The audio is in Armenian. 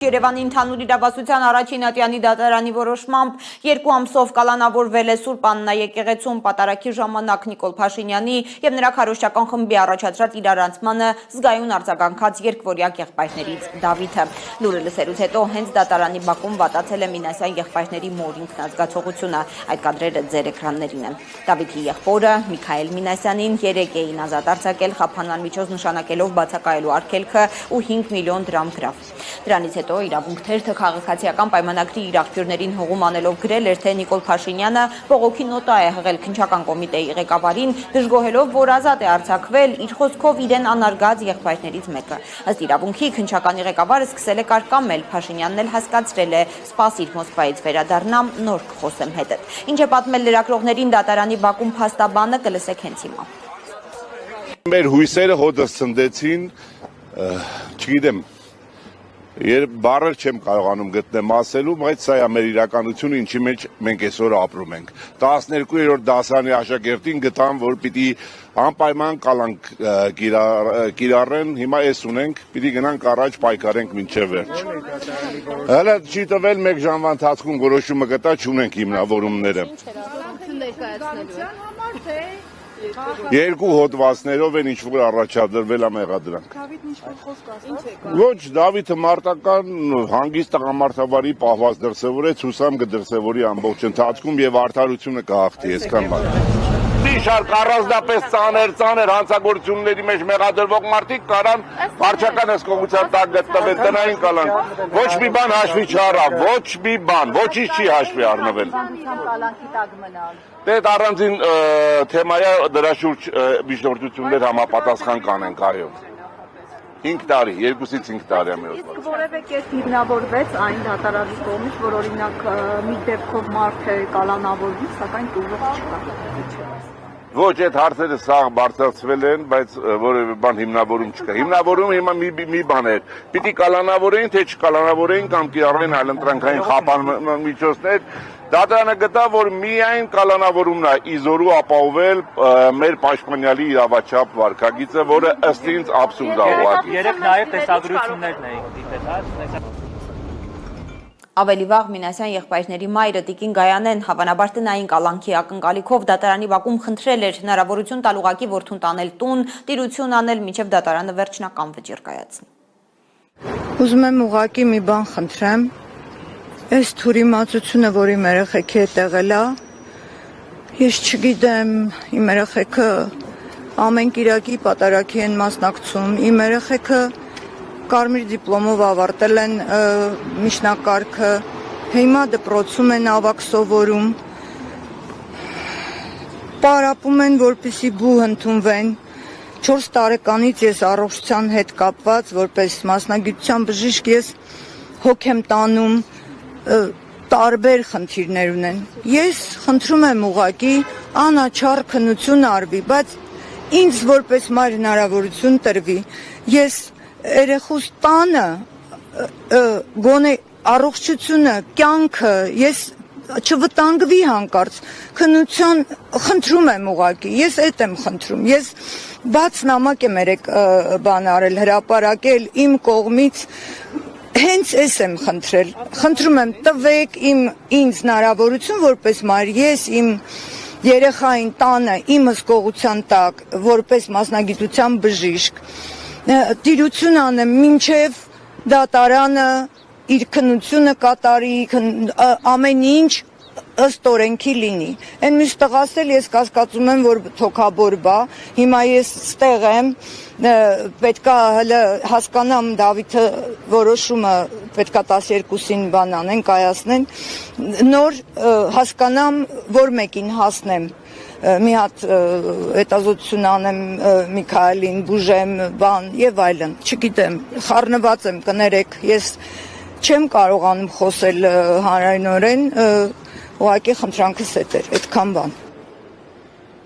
Երևանի ընդհանուր իրավասության առաջին ատյանի դատարանի որոշմամբ 2 ամսով կալանավորվել է Սուրբ Աննա եկեղեցում պատարագի ժամանակ Նիկոլ Փաշինյանի եւ նրա քարոզչական խմբի առաջադրած իրարանցմանը զգայուն արձագանքած երկվորյա եղբայրներից Դավիթը։ Լուրը լսելուց հետո հենց դատարանի բակում վատացել է Մինասյան եղբայրների մոր ինքնազգացողությունը։ Այդ կադրերը ձեր էկրաններին են։ Դավիթի եղբորը Միքայել Մինասյանին 3 էին ազատ արձակել խափանման միջոց նշանակելով բացակայելու արգելքը ու 5 միլիոն դրամ գրավ։ Դրանից հետո իրավունք թերթը քաղաքացիական պայմանագրի իր աղբյուրներին հողում անելով գրել էր, թե Նիկոլ Փաշինյանը բողոքի նոտա է հղել քննչական կոմիտեի ղեկավարին, դժգոհելով, որ ազատ է արձակվել իր խոսքով իրեն անարգած եղբայրներից մեկը։ Ըստ իրավունքի քննչականի ղեկավարը սկսել է կարկամել, Փաշինյանն էլ հասկացրել է, սպասիր Մոսկվայից վերադառնամ, նոր կխոսեմ հետդ։ Ինչ է պատմել լրագրողներին դատարանի բակում փաստաբանը, կլսեք հենց հիմա։ Մեր հույսերը հոդս ցնդեցին, չգիտեմ, բառեր չեմ կարողանում գտնեմ ասելու, բայց սա է մեր իրականությունը, ինչի մեջ մենք այսօր ապրում ենք։ 12-րդ դասարանի աշակերտին գտան, որ պիտի անպայման կալանք կիրառեն, հիմա էս ունենք, պիտի գնանք առաջ պայքարենք մինչև վերջ։ Հələ չի տվել 1 ժամվա ընթացքում որոշումը գտա, չունենք հիմնավորումները։ Երկու հոդվածներով են ինչ-որ առաջադրվել է մեղադրանք։ Ոչ, Դավիթը մարտական հանգիստ տղամարդավարի պահված դրսևորեց, հուսամ կդրսևորի ամբողջ ընթացքում եւ արդարությունը կհաղթի, այսքան բան։ Շարք առանձնապես ծանր հանցագործությունների մեջ մեղադրվող մարդիկ կարան վարչական հսկողության տակ գտնվել տնային կալանք։ Ոչ մի բան հաշվի չառավ, ոչ մի բան, ոչինչ չի հաշվի առնվել։ Դե առանձին թեմայա դրա շուրջ միջնորդություններ համապատասխան կանենք, այո։ 5 տարի, 2-ից 5 տարի ամեն օր։ Իսկ որևէ կերպ հիմնավորվեց այն դատարանի կողմից, որ օրինակ մի դեպքով մարդ է կալանավորվի, սակայն տուժող չկա։ Ոչ, այդ հարցերը սաղ բարձրացվել են, բայց որևէ բան հիմնավորում չկա։ Հիմնավորումը հիմա մի բան է։ Պիտի կալանավորեին, թե չկալանավորեին կամ կիրառեն այլընտրանքային խափանման միջոցներ։ Դատարանը գտա, որ միայն կալանավորումն է իզորու ապահովել մեր պաշտպանյալի իրավաչափ վարքագիծը, որը ըստ ինձ աբսուրդ է ուղղակի։ Երեք նաև տեսագրություններն էին դիտել, հա։ Ավելի վաղ Մինասյան եղբայրների մայրը Տիկին Գայանեն հավանաբար տնային կալանքի ակնկալիքով դատարանի բակում խնդրել էր հնարավորություն տալ ուղղակի որդուն տանել տուն, տիրություն անել մինչև դատարանը վերջնական վճիռ կայացնի։ Ուզում եմ ուղղակի մի բան խնդրեմ, այս թուրիմացությունը, որ իմ երեխեքի հետ եղել է, ես չգիտեմ, իմ երեխեքը ամեն կիրակի պատարագի են մասնակցում, իմ երեխեքը կարմիր դիպլոմով ավարտել են միջնակարգը, հիմա դպրոցում են ավագ սովորում, պարապում են, որպեսզի բու ընդունվեն, 4 տարեկանից ես առողջության հետ կապված, որպես մասնագիտության բժիշկ ես հոգ եմ տանում, տարբեր խնդիրներ ունեն։ Ես խնդրում եմ ուղղակի անաչառ քննություն արվի, բայց ինձ որպես մայր հնարավորություն տրվի, ես երեխուս տանը գոնե առողջությունը, կյանքը, ես չվտանգվի հանկարծ, քննության խնդրում եմ ուղղակի, ես էդ եմ խնդրում, ես բաց նամակ եմ երեք բան արել, հրապարակել իմ կողմից, հենց ես եմ խնդրել, խնդրում եմ տվեք ինձ հնարավորություն, որպես մայր, ես իմ երեխային տանը, իմ հսկողության տակ, որպես մասնագիտության բժիշկ, տիրություն անեմ մինչև դատարանը իր քննությունը կատարի, ամեն ինչ ըստ օրենքի լինի։ Այն մյուս տղաս էլ ես կասկածում եմ, որ թոքաբոր բա, հիմա ես ստեղ եմ, պետքա հələ հասկանամ Դավիթը որոշումը պետքա 12-ին բան անեն, կայացնեն, նոր հասկանամ, որ մեկին հասնեմ, մի հատ հետազոտություն անեմ Միքայելին, բուժեմ, բան եւ այլն, չգիտեմ, խառնված եմ, կներեք, ես չեմ կարողանում խոսել հանրայնորեն, ուղղակի խնդրանքս էդ էր, այդքան բան։